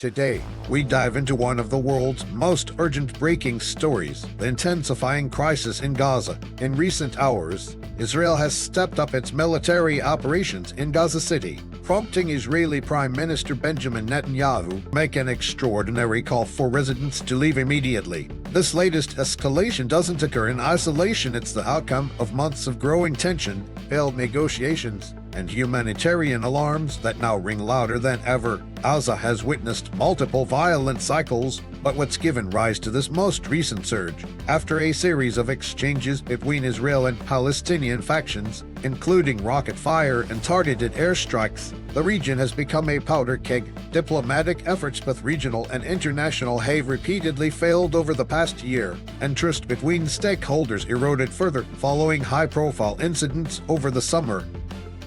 Today, we dive into one of the world's most urgent breaking stories, the intensifying crisis in Gaza. In recent hours, Israel has stepped up its military operations in Gaza City, prompting Israeli Prime Minister Benjamin Netanyahu to make an extraordinary call for residents to leave immediately. This latest escalation doesn't occur in isolation. It's the outcome of months of growing tension, failed negotiations, and humanitarian alarms that now ring louder than ever. Gaza has witnessed multiple violent cycles, but what's given rise to this most recent surge? After a series of exchanges between Israel and Palestinian factions, including rocket fire and targeted airstrikes, the region has become a powder keg. Diplomatic efforts, both regional and international, have repeatedly failed over the past year, and trust between stakeholders eroded further following high-profile incidents over the summer.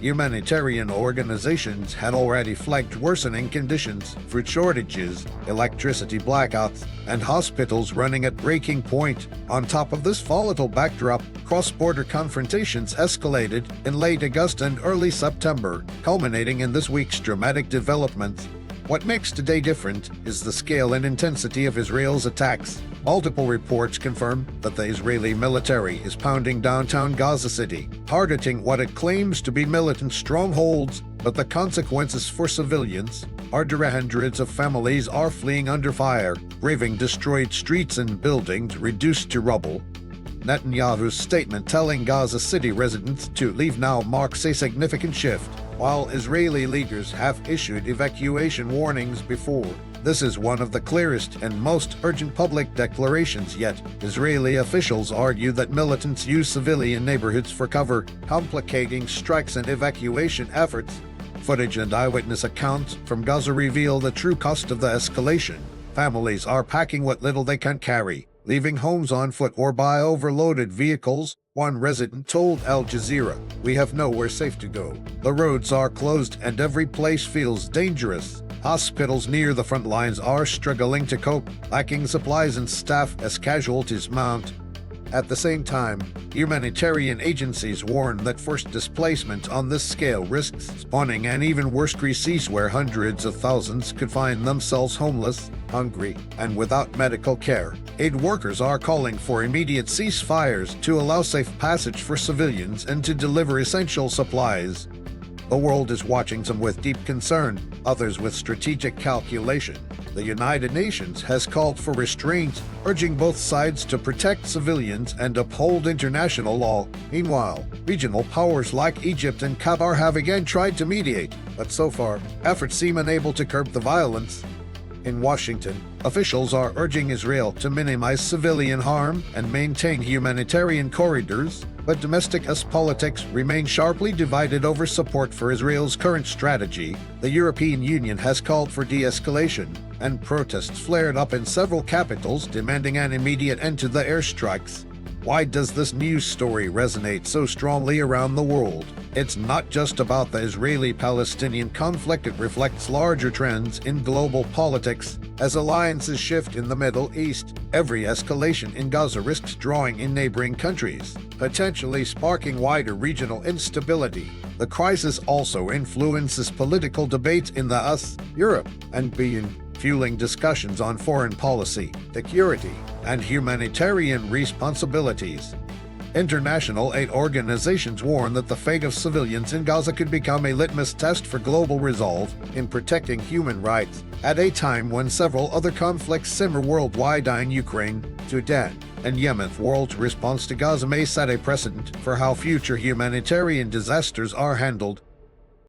Humanitarian organizations had already flagged worsening conditions, food shortages, electricity blackouts, and hospitals running at breaking point. On top of this volatile backdrop, cross-border confrontations escalated in late August and early September, culminating in this week's dramatic developments. What makes today different is the scale and intensity of Israel's attacks. Multiple reports confirm that the Israeli military is pounding downtown Gaza City, targeting what it claims to be militant strongholds, but the consequences for civilians are dire. Hundreds of families are fleeing under fire, braving destroyed streets and buildings reduced to rubble. Netanyahu's statement telling Gaza City residents to leave now marks a significant shift. While Israeli leaders have issued evacuation warnings before, this is one of the clearest and most urgent public declarations yet. Israeli officials argue that militants use civilian neighborhoods for cover, complicating strikes and evacuation efforts. Footage and eyewitness accounts from Gaza reveal the true cost of the escalation. Families are packing what little they can carry, leaving homes on foot or by overloaded vehicles. One resident told Al Jazeera, "We have nowhere safe to go. The roads are closed and every place feels dangerous." Hospitals near the front lines are struggling to cope, lacking supplies and staff as casualties mount. At the same time, humanitarian agencies warn that forced displacement on this scale risks spawning an even worse crisis where hundreds of thousands could find themselves homeless, hungry, and without medical care. Aid workers are calling for immediate ceasefires to allow safe passage for civilians and to deliver essential supplies. The world is watching, some with deep concern, others with strategic calculation. The United Nations has called for restraint, urging both sides to protect civilians and uphold international law. Meanwhile, regional powers like Egypt and Qatar have again tried to mediate, but so far, efforts seem unable to curb the violence. In Washington, officials are urging Israel to minimize civilian harm and maintain humanitarian corridors, but domestic politics remain sharply divided over support for Israel's current strategy. The European Union has called for de-escalation, and protests flared up in several capitals demanding an immediate end to the airstrikes. Why does this news story resonate so strongly around the world? It's not just about the Israeli-Palestinian conflict, it reflects larger trends in global politics. As alliances shift in the Middle East, every escalation in Gaza risks drawing in neighboring countries, potentially sparking wider regional instability. The crisis also influences political debates in the US, Europe, and beyond, fueling discussions on foreign policy, security, and humanitarian responsibilities. International aid organizations warn that the fate of civilians in Gaza could become a litmus test for global resolve in protecting human rights, at a time when several other conflicts simmer worldwide. In Ukraine, Sudan, and Yemen, the world's response to Gaza may set a precedent for how future humanitarian disasters are handled.